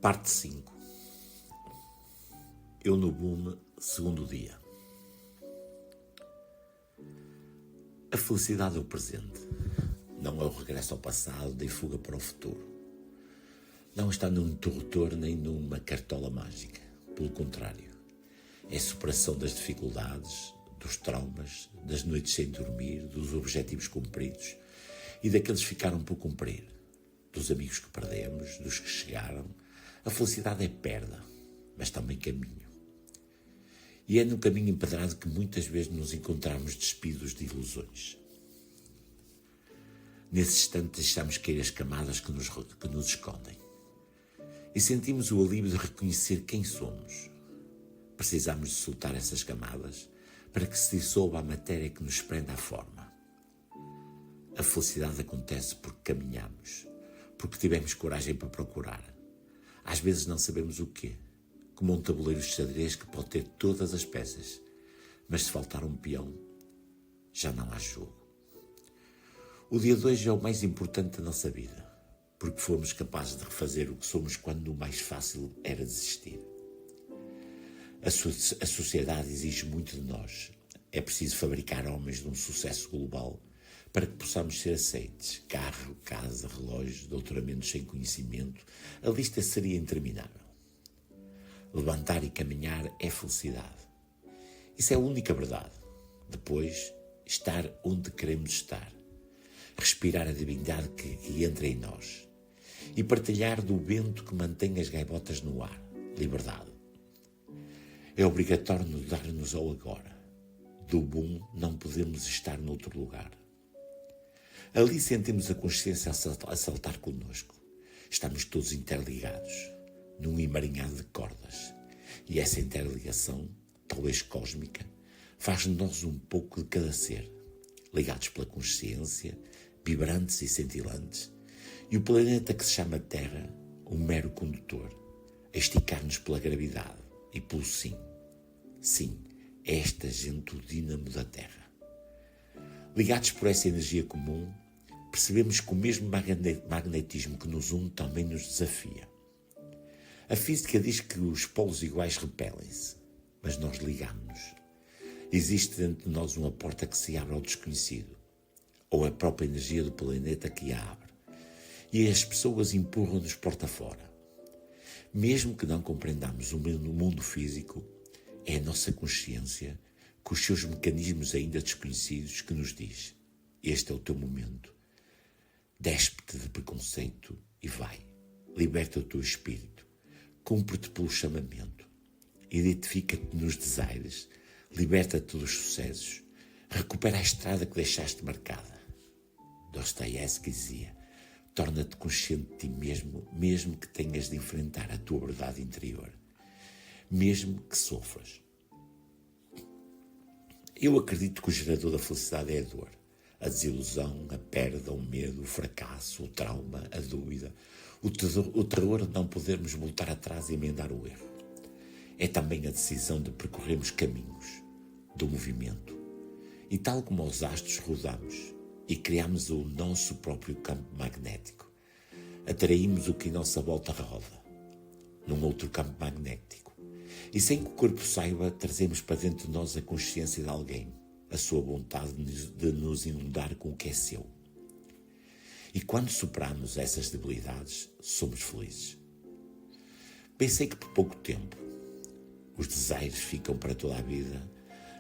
Parte 5. Eu no boom, segundo dia. A felicidade é o presente, não é o regresso ao passado nem fuga para o futuro. Não está num interruptor nem numa cartola mágica. Pelo contrário, é a superação das dificuldades, dos traumas, das noites sem dormir, dos objetivos cumpridos e daqueles que ficaram por cumprir, dos amigos que perdemos, dos que chegaram. A felicidade é perda, mas também caminho. E é no caminho empedrado que muitas vezes nos encontramos despidos de ilusões. Nesse instante deixamos cair as camadas que nos escondem. E sentimos o alívio de reconhecer quem somos. Precisamos de soltar essas camadas para que se dissolva a matéria que nos prende à forma. A felicidade acontece porque caminhamos, porque tivemos coragem para procurar. Às vezes não sabemos o quê, como um tabuleiro de xadrez que pode ter todas as peças, mas se faltar um peão, já não há jogo. O dia de hoje é o mais importante da nossa vida, porque fomos capazes de refazer o que somos quando o mais fácil era desistir. A sociedade exige muito de nós. É preciso fabricar homens de um sucesso global para que possamos ser aceites. Carro, casa, relógios, doutoramentos sem conhecimento. A lista seria interminável. Levantar e caminhar é felicidade. Isso é a única verdade. Depois, estar onde queremos estar. Respirar a divindade que entra em nós. E partilhar do vento que mantém as gaivotas no ar. Liberdade. É obrigatório dar-nos ao agora. Do bom não podemos estar noutro lugar. Ali sentimos a consciência a saltar connosco. Estamos todos interligados, num emaranhado de cordas. E essa interligação, talvez cósmica, faz de nós um pouco de cada ser, ligados pela consciência, vibrantes e cintilantes, e o planeta que se chama Terra, um mero condutor, a esticar-nos pela gravidade e pelo sim. Sim, é esta gente o dínamo da Terra. Ligados por essa energia comum, percebemos que o mesmo magnetismo que nos une também nos desafia. A física diz que os polos iguais repelem-se, mas nós ligamos-nos. Existe dentro de nós uma porta que se abre ao desconhecido, ou a própria energia do planeta que a abre, e as pessoas empurram-nos porta fora. Mesmo que não compreendamos o mundo físico, é a nossa consciência, com os seus mecanismos ainda desconhecidos, que nos diz: este é o teu momento. Despe-te de preconceito e vai. Liberta o teu espírito. Cumpre-te pelo chamamento. Identifica-te nos desaires. Liberta-te dos sucessos. Recupera a estrada que deixaste marcada. Dostoiévski dizia: torna-te consciente de ti mesmo, mesmo que tenhas de enfrentar a tua verdade interior. Mesmo que sofras. Eu acredito que o gerador da felicidade é a dor, a desilusão, a perda, o medo, o fracasso, o trauma, a dúvida, o terror de não podermos voltar atrás e emendar o erro. É também a decisão de percorrermos caminhos, do movimento. E tal como os astros rodamos e criamos o nosso próprio campo magnético, atraímos o que em nossa volta roda, num outro campo magnético. E sem que o corpo saiba, trazemos para dentro de nós a consciência de alguém, a sua vontade de nos inundar com o que é seu. E quando superamos essas debilidades, somos felizes. Pensei que por pouco tempo, os desejos ficam para toda a vida,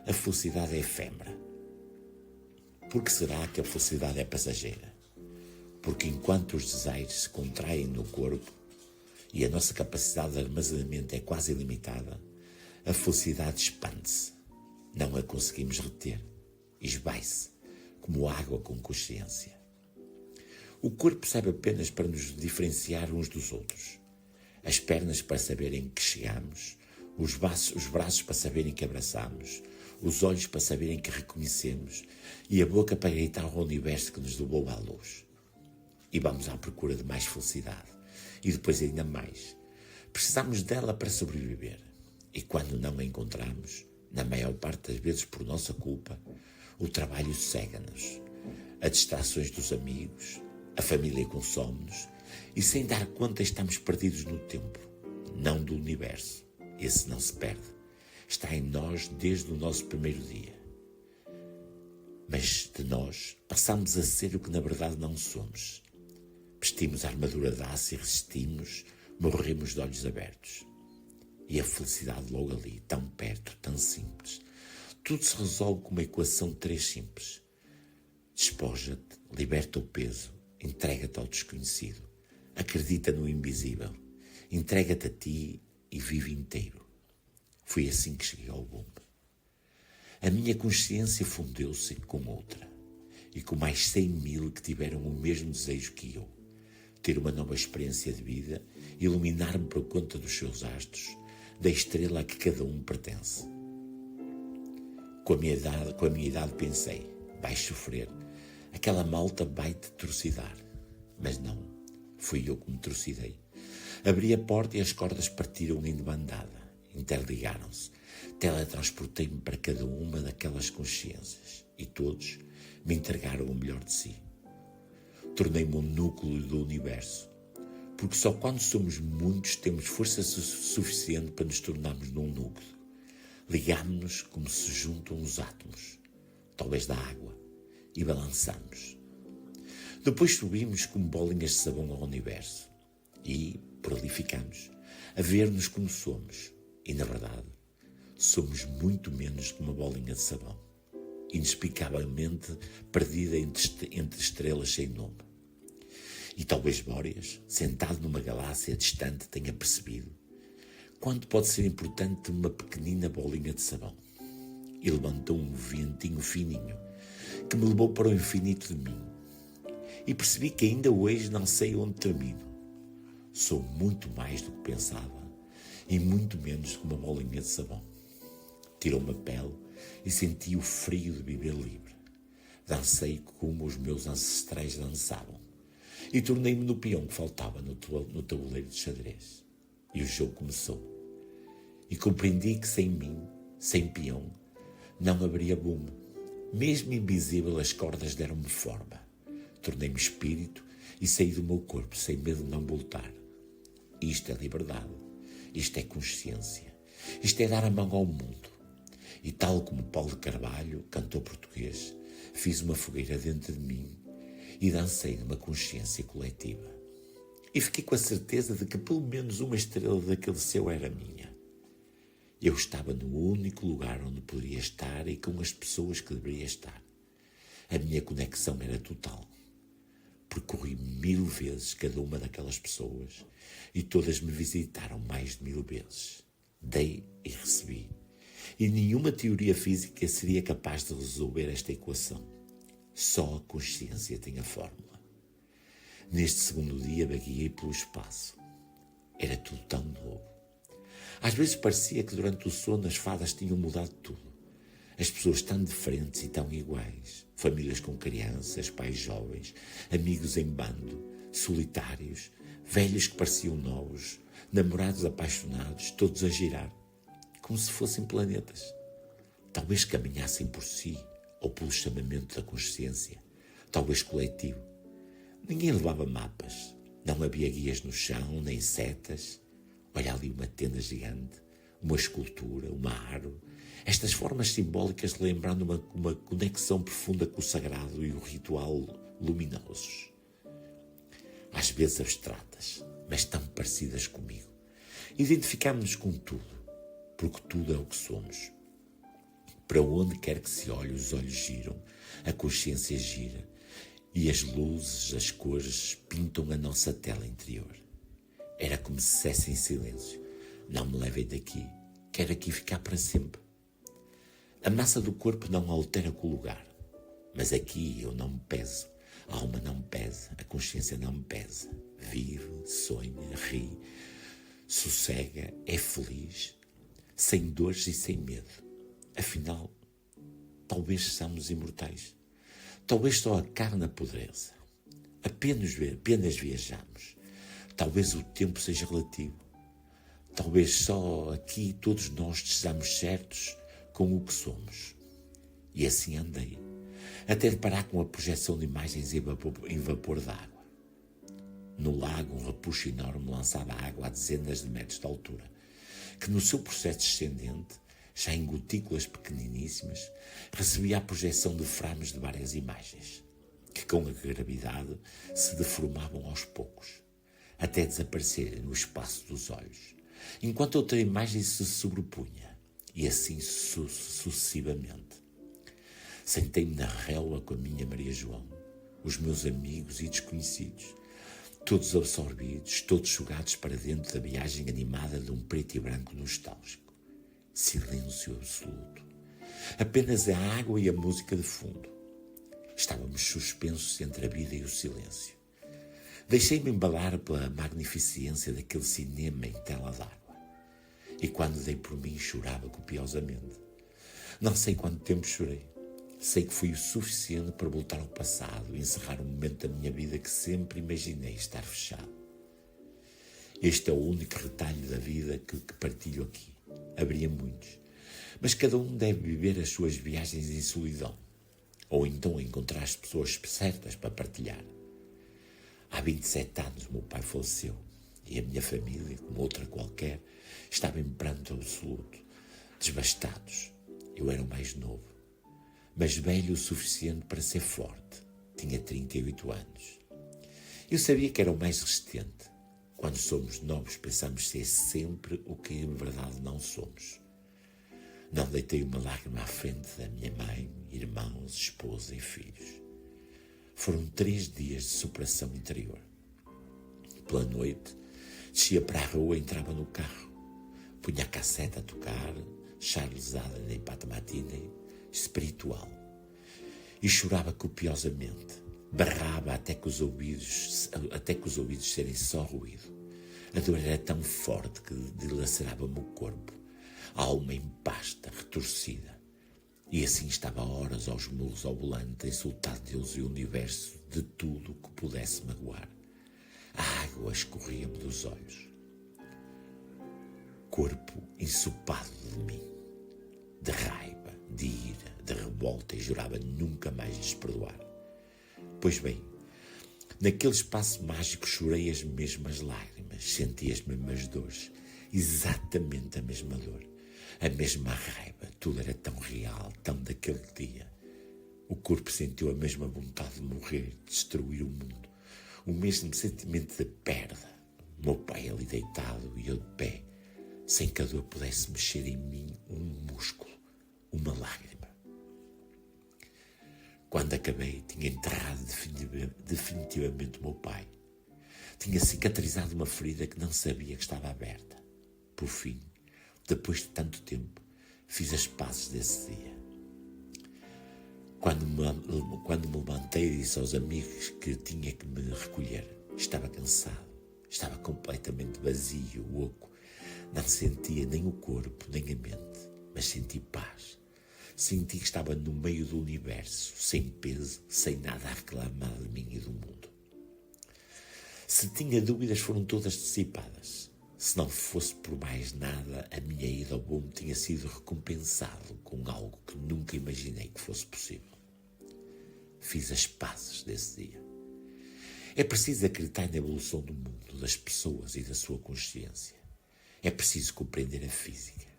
a felicidade é efêmera. Por que será que a felicidade é passageira? Porque enquanto os desejos se contraem no corpo, e a nossa capacidade de armazenamento é quase ilimitada, a felicidade expande-se. Não a conseguimos reter. Esvai-se, como água com consciência. O corpo serve apenas para nos diferenciar uns dos outros. As pernas para saberem que chegamos, os braços para saberem que abraçamos, os olhos para saberem que reconhecemos e a boca para gritar ao universo que nos doou à luz. E vamos à procura de mais felicidade. E depois ainda mais. Precisamos dela para sobreviver. E quando não a encontramos, na maior parte das vezes por nossa culpa, o trabalho cega-nos. As distrações dos amigos, a família consome-nos e sem dar conta estamos perdidos no tempo, não do universo. Esse não se perde. Está em nós desde o nosso primeiro dia. Mas de nós passamos a ser o que na verdade não somos. Vestimos a armadura de aço e resistimos, morremos de olhos abertos. E a felicidade logo ali, tão perto, tão simples. Tudo se resolve com uma equação de 3 simples. Despoja-te, liberta o peso, entrega-te ao desconhecido. Acredita no invisível. Entrega-te a ti e vive inteiro. Foi assim que cheguei ao boom. A minha consciência fundeu-se com outra. E com mais 100.000 que tiveram o mesmo desejo que eu. Ter uma nova experiência de vida, iluminar-me por conta dos seus astros, da estrela a que cada um pertence. Com a minha idade pensei, vais sofrer, aquela malta vai-te trucidar. Mas não, fui eu que me trucidei. Abri a porta e as cordas partiram em bandada, interligaram-se. Teletransportei-me para cada uma daquelas consciências e todos me entregaram o melhor de si. Tornei-me um núcleo do universo, porque só quando somos muitos temos força suficiente para nos tornarmos num núcleo. Ligámos-nos como se juntam os átomos, talvez da água, e balançamos. Depois subimos como bolinhas de sabão ao universo e, por ali ficamos, a ver-nos como somos. E, na verdade, somos muito menos que uma bolinha de sabão, inexplicavelmente perdida entre estrelas sem nome. E talvez Bóreas, sentado numa galáxia distante, tenha percebido quanto pode ser importante uma pequenina bolinha de sabão. E levantou um ventinho fininho que me levou para o infinito de mim. E percebi que ainda hoje não sei onde termino. Sou muito mais do que pensava e muito menos do que uma bolinha de sabão. Tirou-me a pele e senti o frio de viver livre. Dancei como os meus ancestrais dançavam e tornei-me no peão que faltava no tabuleiro de xadrez. E o jogo começou. E compreendi que sem mim, sem peão, não haveria boom. Mesmo invisível, as cordas deram-me forma. Tornei-me espírito e saí do meu corpo sem medo de não voltar. Isto é liberdade. Isto é consciência. Isto é dar a mão ao mundo. E tal como Paulo de Carvalho, cantor português, fiz uma fogueira dentro de mim e dancei numa consciência coletiva. E fiquei com a certeza de que pelo menos uma estrela daquele céu era minha. Eu estava no único lugar onde poderia estar e com as pessoas que deveria estar. A minha conexão era total. Percorri 1000 vezes cada uma daquelas pessoas e todas me visitaram mais de 1000 vezes. Dei e recebi. E nenhuma teoria física seria capaz de resolver esta equação. Só a consciência tem a fórmula. Neste segundo dia vagueei pelo espaço. Era tudo tão novo. Às vezes parecia que durante o sono as fadas tinham mudado tudo. As pessoas tão diferentes e tão iguais. Famílias com crianças, pais jovens, amigos em bando, solitários, velhos que pareciam novos, namorados apaixonados, todos a girar, como se fossem planetas. Talvez caminhassem por si, ou pelo chamamento da consciência, talvez coletivo. Ninguém levava mapas, não havia guias no chão, nem setas. Olha ali uma tenda gigante, uma escultura, uma árvore. Estas formas simbólicas lembrando uma conexão profunda com o sagrado e o ritual luminosos. Às vezes abstratas, mas tão parecidas comigo. Identificamos-nos com tudo, porque tudo é o que somos. Para onde quer que se olhe, os olhos giram, a consciência gira e as luzes, as cores pintam a nossa tela interior. Era como se dissesse em silêncio: não me levem daqui, quero aqui ficar para sempre. A massa do corpo não altera com o lugar, mas aqui eu não me peso, a alma não me pesa, a consciência não me pesa. Vive, sonha, ri, sossega, é feliz, sem dores e sem medo. Afinal, talvez sejamos imortais. Talvez só a carne apodreça. Apenas viajamos. Talvez o tempo seja relativo. Talvez só aqui todos nós estejamos certos com o que somos. E assim andei, até deparar com a projeção de imagens em vapor d'água. No lago, um repuxo enorme lançava água a dezenas de metros de altura, que no seu processo descendente, já em gotículas pequeniníssimas, recebia a projeção de frames de várias imagens, que com a gravidade se deformavam aos poucos, até desaparecerem no espaço dos olhos, enquanto outra imagem se sobrepunha, e assim sucessivamente. Sentei-me na relva com a minha Maria João, os meus amigos e desconhecidos, todos absorvidos, todos jogados para dentro da viagem animada de um preto e branco nostálgico. Silêncio absoluto. Apenas a água e a música de fundo. Estávamos suspensos entre a vida e o silêncio. Deixei-me embalar pela magnificência daquele cinema em tela d'água. E quando dei por mim, chorava copiosamente. Não sei quanto tempo chorei. Sei que foi o suficiente para voltar ao passado e encerrar um momento da minha vida que sempre imaginei estar fechado. Este é o único retalho da vida que partilho aqui. Haveria muitos, mas cada um deve viver as suas viagens em solidão, ou então encontrar as pessoas certas para partilhar. Há 27 anos o meu pai faleceu e a minha família, como outra qualquer, estava em pranto absoluto, devastados. Eu era o mais novo, mas velho o suficiente para ser forte. Tinha 38 anos. Eu sabia que era o mais resistente. Quando somos novos, pensamos ser sempre o que em verdade não somos. Não deitei uma lágrima à frente da minha mãe, irmãos, esposa e filhos. Foram 3 dias de superação interior. Pela noite, descia para a rua e entrava no carro. Punha a cassete a tocar, Charles Aznavour em Pata Matine, espiritual. E chorava copiosamente. Berrava até que os ouvidos serem só ruído. A dor era tão forte que dilacerava-me o corpo, a alma em pasta, retorcida. E assim estava horas aos murros ao volante, a insultar Deus e o universo de tudo o que pudesse magoar. A água escorria-me dos olhos. Corpo ensopado de mim, de raiva, de ira, de revolta, e jurava nunca mais lhes perdoar. Pois bem, naquele espaço mágico chorei as mesmas lágrimas, senti as mesmas dores, exatamente a mesma dor, a mesma raiva, tudo era tão real, tão daquele dia. O corpo sentiu a mesma vontade de morrer, de destruir o mundo, o mesmo sentimento de perda. O meu pai ali deitado e eu de pé, sem que a dor pudesse mexer em mim um músculo, uma lágrima. Quando acabei, tinha enterrado definitivamente o meu pai. Tinha cicatrizado uma ferida que não sabia que estava aberta. Por fim, depois de tanto tempo, fiz as pazes desse dia. Quando me levantei, disse aos amigos que tinha que me recolher. Estava cansado, estava completamente vazio, oco. Não sentia nem o corpo, nem a mente, mas senti paz. Senti que estava no meio do universo, sem peso, sem nada a reclamar de mim e do mundo. Se tinha dúvidas, foram todas dissipadas. Se não fosse por mais nada, a minha ida ao mundo tinha sido recompensado com algo que nunca imaginei que fosse possível. Fiz as pazes desse dia. É preciso acreditar na evolução do mundo, das pessoas e da sua consciência. É preciso compreender a física.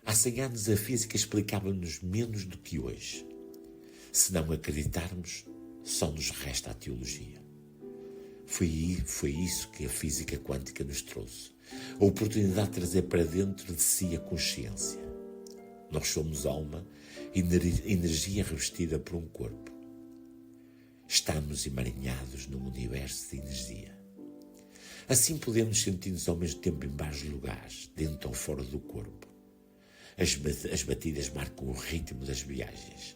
Há 100 anos a física explicava-nos menos do que hoje. Se não acreditarmos, só nos resta a teologia. Foi isso que a física quântica nos trouxe. A oportunidade de trazer para dentro de si a consciência. Nós somos alma, energia revestida por um corpo. Estamos emaranhados num universo de energia. Assim podemos sentir-nos ao mesmo tempo em vários lugares, dentro ou fora do corpo. As batidas marcam o ritmo das viagens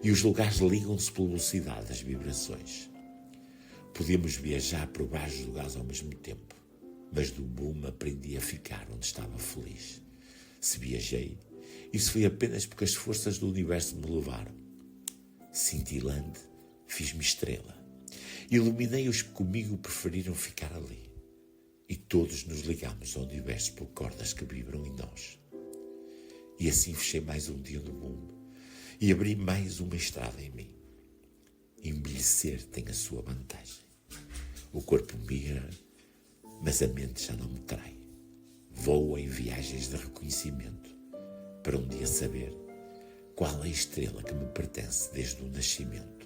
e os lugares ligam-se pela velocidade das vibrações. Podíamos viajar por vários lugares ao mesmo tempo, mas do boom aprendi a ficar onde estava feliz. Se viajei, isso foi apenas porque as forças do universo me levaram. Cintilante, fiz-me estrela. Iluminei os que comigo preferiram ficar ali. E todos nos ligamos ao universo por cordas que vibram em nós. E assim fechei mais um dia no mundo e abri mais uma estrada em mim. Envelhecer tem a sua vantagem. O corpo migra, mas a mente já não me trai. Vou em viagens de reconhecimento, para um dia saber qual é a estrela que me pertence desde o nascimento.